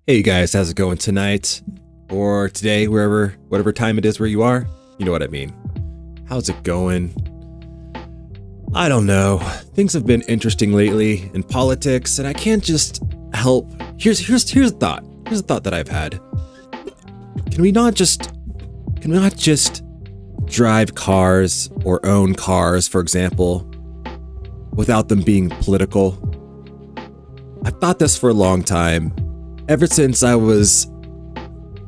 Hey guys, how's it going tonight? Or today, whatever time it is where you are? You know what I mean. How's it going? I don't know. Things have been interesting lately in politics, and I can't just help. Here's a thought. Here's a thought that I've had. Can we not just drive cars or own cars, for example, without them being political? I've thought this for a long time. Ever since I was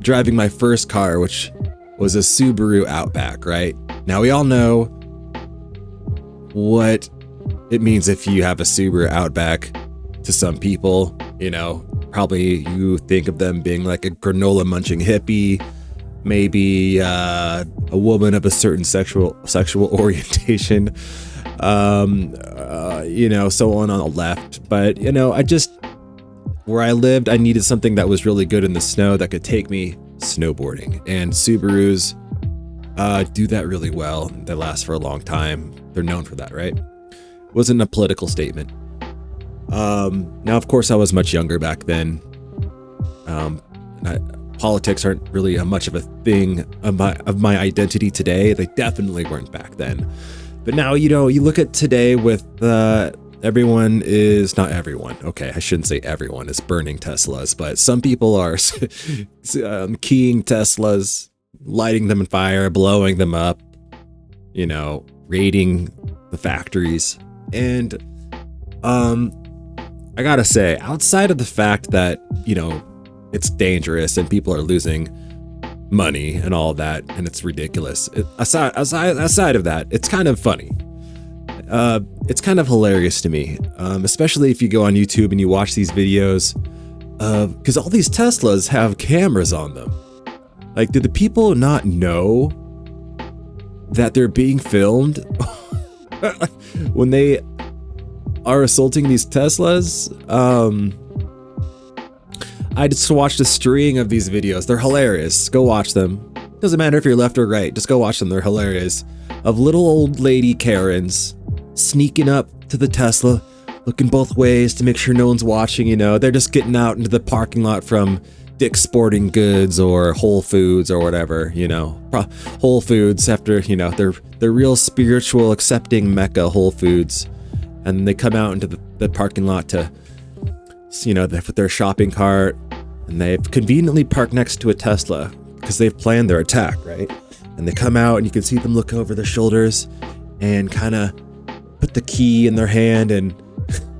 driving my first car, which was a Subaru Outback, right? Now we all know what it means if you have a Subaru Outback. To some people, probably you think of them being like a granola munching hippie, maybe a woman of a certain sexual orientation, so on the left. But where I lived, I needed something that was really good in the snow that could take me snowboarding. And Subarus do that really well. They last for a long time. They're known for that, right? Wasn't a political statement. Now, of course, I was much younger back then. Politics aren't really much of a thing of my identity today. They definitely weren't back then. But now, you look at today with everyone is not everyone. Okay, I shouldn't say everyone is burning Teslas, but some people are keying Teslas, lighting them on fire, blowing them up, raiding the factories. And I gotta say, outside of the fact that, it's dangerous and people are losing money and all that, and it's ridiculous. Aside of that, it's kind of funny. It's kind of hilarious to me, especially if you go on YouTube and you watch these videos, because all these Teslas have cameras on them. Like, do the people not know that they're being filmed when they are assaulting these Teslas? I just watched a string of these videos. They're hilarious. Go watch them. Doesn't matter if you're left or right. Just go watch them. They're hilarious. Of little old lady Karens sneaking up to the Tesla, looking both ways to make sure no one's watching. They're just getting out into the parking lot from Dick's Sporting Goods or Whole Foods or whatever. Whole Foods after they're real spiritual, accepting Mecca Whole Foods, and they come out into the parking lot to with their shopping cart, and they've conveniently parked next to a Tesla because they've planned their attack, right? And they come out and you can see them look over their shoulders and kind of put the key in their hand, and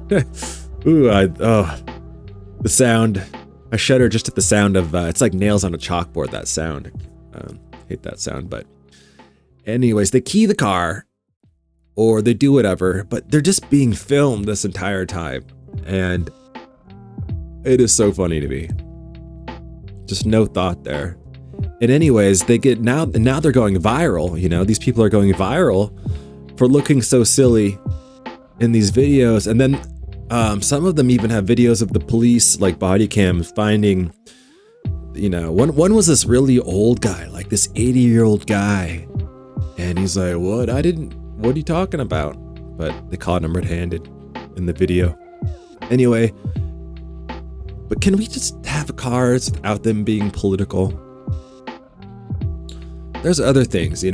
the sound, I shudder just at the sound of it's like nails on a chalkboard, that sound. Hate that sound. But anyways, they key the car or they do whatever, but they're just being filmed this entire time, and it is so funny to me. Just no thought there. And anyways, they get now they're going viral. These people are going viral for looking so silly in these videos. And then some of them even have videos of the police, like body cams, finding, one was this really old guy, like this 80-year-old guy. And he's like, what are you talking about? But they caught him red-handed in the video. Anyway, but can we just have cars without them being political? There's other things,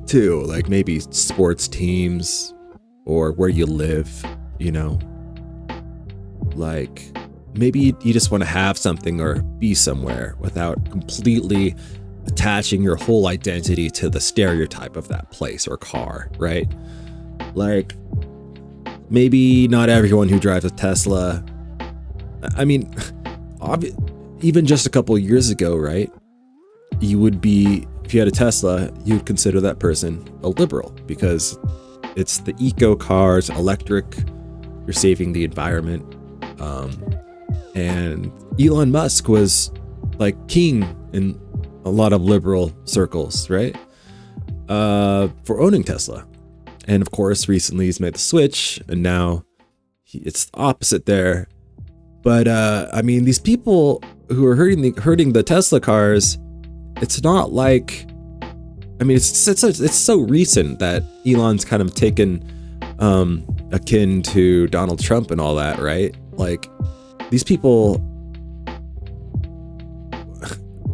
too, like maybe sports teams or where you live, like maybe you just want to have something or be somewhere without completely attaching your whole identity to the stereotype of that place or car, right? Like, maybe not everyone who drives a Tesla. I mean, even just a couple years ago, right? You would be, if you had a Tesla, you would consider that person a liberal because it's the eco cars, electric, you're saving the environment. And Elon Musk was like king in a lot of liberal circles, right? For owning Tesla. And of course, recently he's made the switch, and now it's the opposite there. But these people who are hurting the Tesla cars, it's not like, it's so recent that Elon's kind of taken akin to Donald Trump and all that, right? Like, these people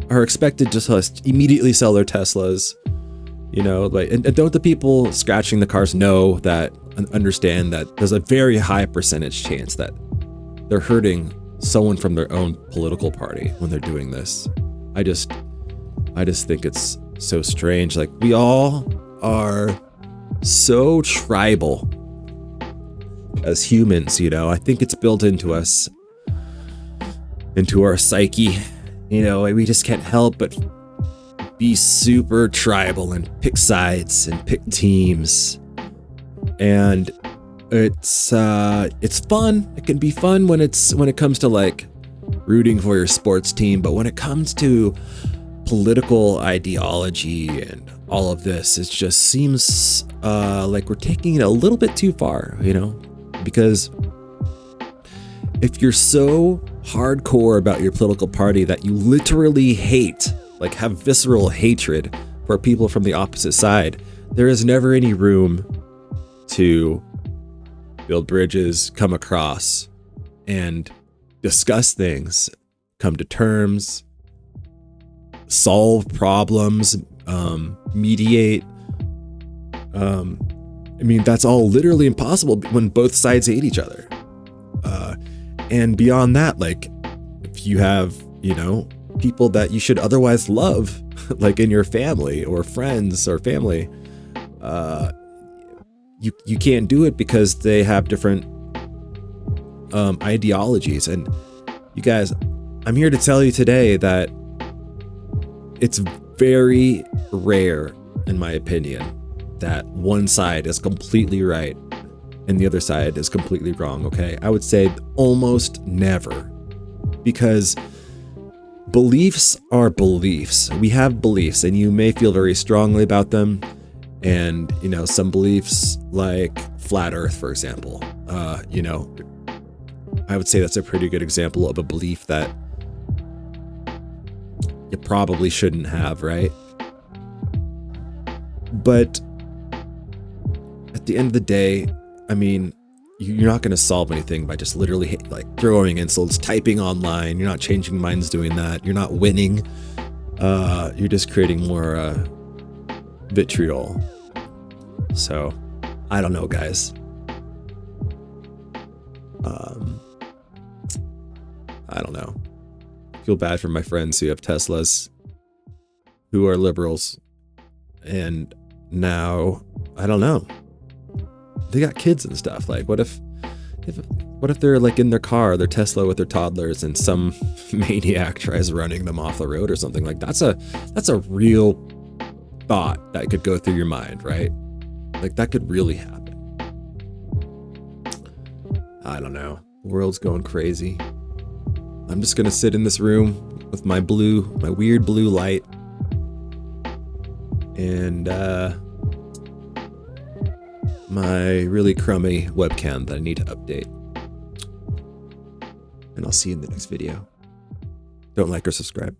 are expected to just immediately sell their Teslas. You know, like, and don't the people scratching the cars know that and understand that there's a very high percentage chance that they're hurting someone from their own political party when they're doing this? I just think it's so strange. Like, we all are so tribal as humans, you know. I think it's built into us, into our psyche, you know. We just can't help but be super tribal and pick sides and pick teams. And it's fun. It can be fun when it comes to like rooting for your sports team, but when it comes to political ideology and all of this, it just seems like we're taking it a little bit too far, you know? Because if you're so hardcore about your political party that you literally hate, like have visceral hatred for people from the opposite side, there is never any room to build bridges, come across, and discuss things, come to terms, solve problems, mediate. I mean, that's all literally impossible when both sides hate each other. And beyond that, like, if you have, you know, people that you should otherwise love, like in your family or friends or family, you can't do it because they have different ideologies. And you guys, I'm here to tell you today that it's very rare, in my opinion, that one side is completely right and the other side is completely wrong, okay? I would say almost never, because beliefs are beliefs. We have beliefs, and you may feel very strongly about them. And, you know, some beliefs like flat earth, for example, you know, I would say that's a pretty good example of a belief that you probably shouldn't have, right? But at the end of the day, I mean, you're not going to solve anything by just literally like throwing insults, typing online. You're not changing minds doing that. You're not winning. You're just creating more vitriol. So, I don't know, guys. I don't know. I feel bad for my friends who have Teslas, who are liberals, and now, I don't know. They got kids and stuff. Like, what if they're like in their car, their Tesla with their toddlers, and some maniac tries running them off the road or something? Like, that's a real thought that could go through your mind, right? Like, that could really happen. I don't know. The world's going crazy. I'm just gonna sit in this room with my weird blue light, and my really crummy webcam that I need to update. And I'll see you in the next video. Don't like or subscribe.